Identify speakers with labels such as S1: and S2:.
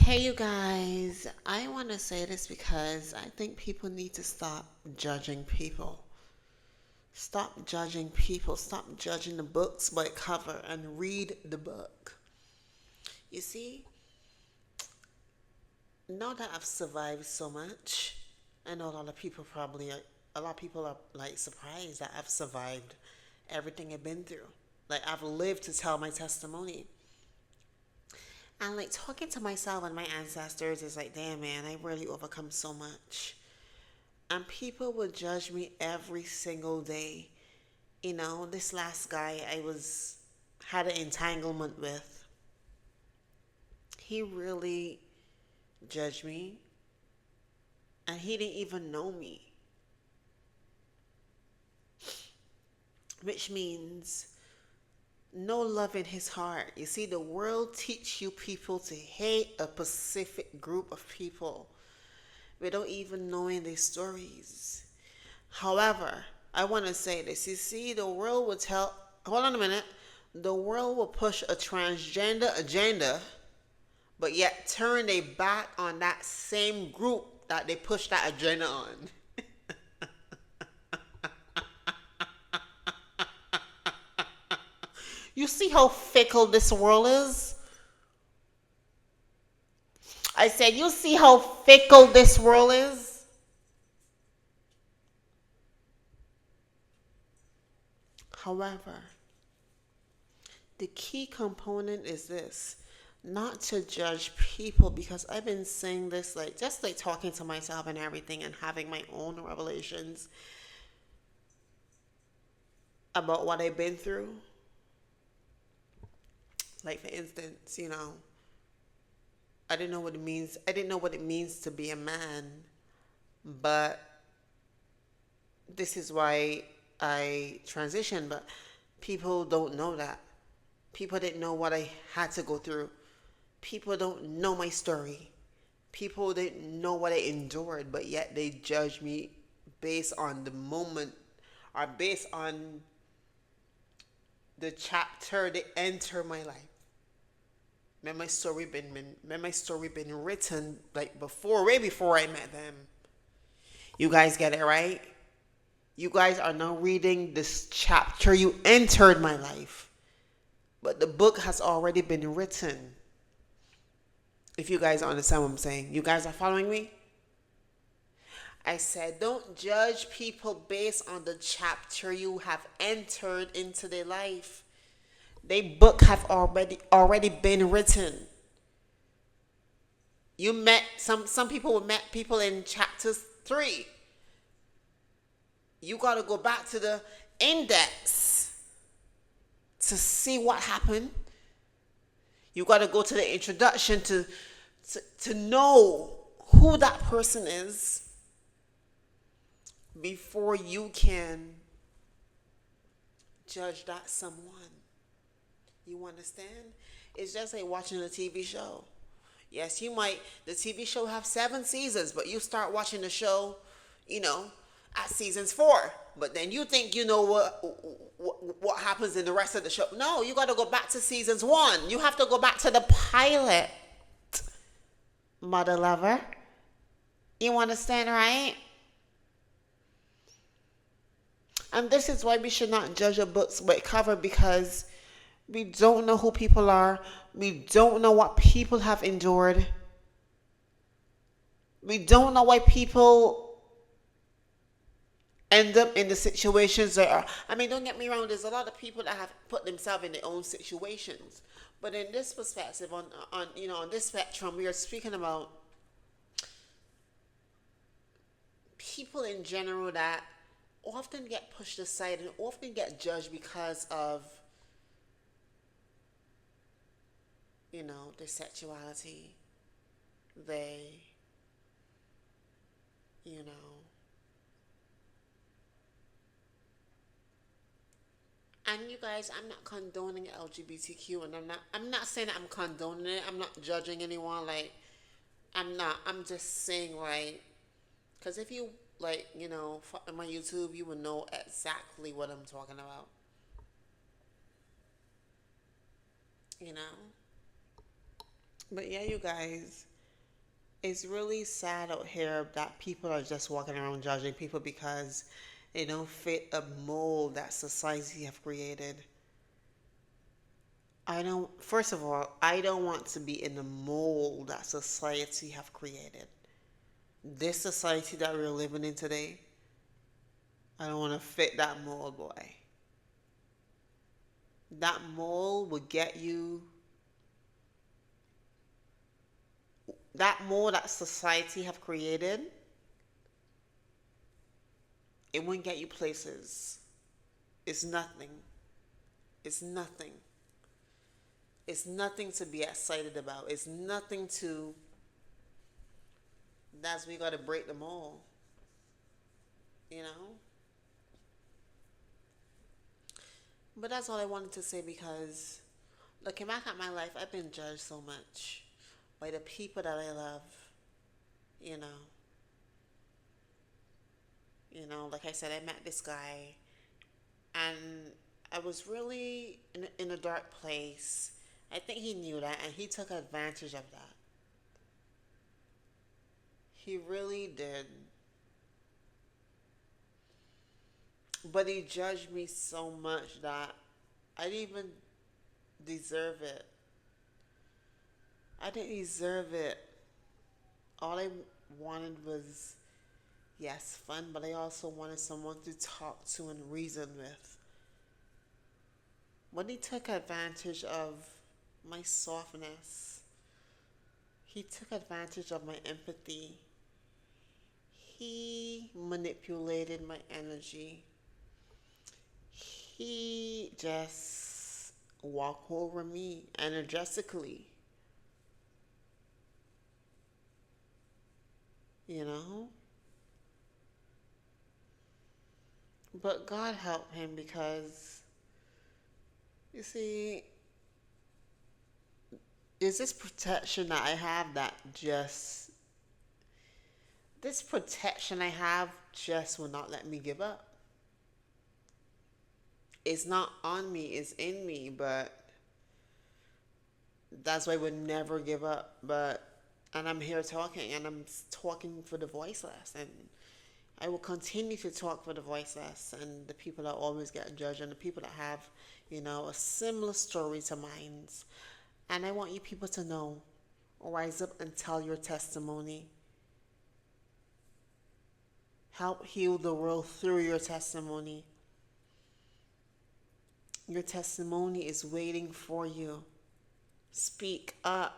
S1: Hey, you guys, I want to say this because I think people need to stop judging people. Stop judging people. Stop judging the books by cover and read the book. You see, now that I've survived so much, I know a lot of people are like surprised that I've survived everything I've been through. Like, I've lived to tell my testimony. And like talking to myself and my ancestors is like, damn man, I really overcome so much. And people would judge me every single day. This last guy I was had an entanglement with, he really judged me, and he didn't even know me, which means no love in his heart. You see, the world teach you people to hate a specific group of people without even knowing their stories. However, I want to say this. You see, the world will tell, hold on a minute, the world will push a transgender agenda, but yet turn their back on that same group that they push that agenda on. You see how fickle this world is? I said, you see how fickle this world is? However, the key component is this: not to judge people, because I've been saying this, like, just like talking to myself and everything and having my own revelations about what I've been through. Like, for instance, I didn't know what it means to be a man, but this is why I transitioned. But people don't know that. People didn't know what I had to go through. People don't know my story. People didn't know what I endured, but yet they judge me based on the moment, or based on the chapter they enter my life. My story been written like before, way before I met them. You guys get it, right? You guys are now reading this chapter. You entered my life, but the book has already been written. If you guys understand what I'm saying, you guys are following me? I said, don't judge people based on the chapter you have entered into their life. Their book have already been written. You met some people met people in chapter 3. You got to go back to the index to see what happened. You got to go to the introduction to know who that person is before you can judge that someone. You understand? It's just like watching a TV show. Yes, the TV show have 7 seasons, but you start watching the show, you know, at seasons 4. But then you think you know what happens in the rest of the show. No, you got to go back to seasons 1. You have to go back to the pilot, mother lover. You understand, right? And this is why we should not judge a book's by cover, because we don't know who people are. We don't know what people have endured. We don't know why people end up in the situations they are. I mean, don't get me wrong. There's a lot of people that have put themselves in their own situations. But in this perspective, on this spectrum, we are speaking about people in general that often get pushed aside and often get judged because of their sexuality. They, you know, and you guys, I'm not condoning LGBTQ, and I'm not saying that I'm condoning it. I'm not judging anyone. Like, I'm not. I'm just saying, like, because if you like, my YouTube, you will know exactly what I'm talking about. You know. But yeah, you guys. It's really sad out here that people are just walking around judging people because they don't fit a mold that society have created. First of all, I don't want to be in the mold that society have created. This society that we're living in today, I don't want to fit that mold, boy. That mold will get you, that mold that society have created, it won't get you places. It's nothing. It's nothing. It's nothing to be excited about. It's nothing to, that's we got to break the mold, you know? But that's all I wanted to say because looking back at my life, I've been judged so much by the people that I love, you know. Like I said, I met this guy and I was really in a dark place. I think he knew that and he took advantage of that. He really did. But he judged me so much that I didn't even deserve it. I didn't deserve it. All I wanted was, yes, fun, but I also wanted someone to talk to and reason with. But he took advantage of my softness. He took advantage of my empathy. He manipulated my energy. He just walked over me energetically, you know? But God helped him because, you see, is this protection that I have that just, this protection I have just will not let me give up. It's not on me, it's in me, but that's why I would never give up. And I'm here talking, and I'm talking for the voiceless, and I will continue to talk for the voiceless and the people that always get judged and the people that have, a similar story to mine. And I want you people to know, rise up and tell your testimony. Help heal the world through your testimony. Your testimony is waiting for you. Speak up.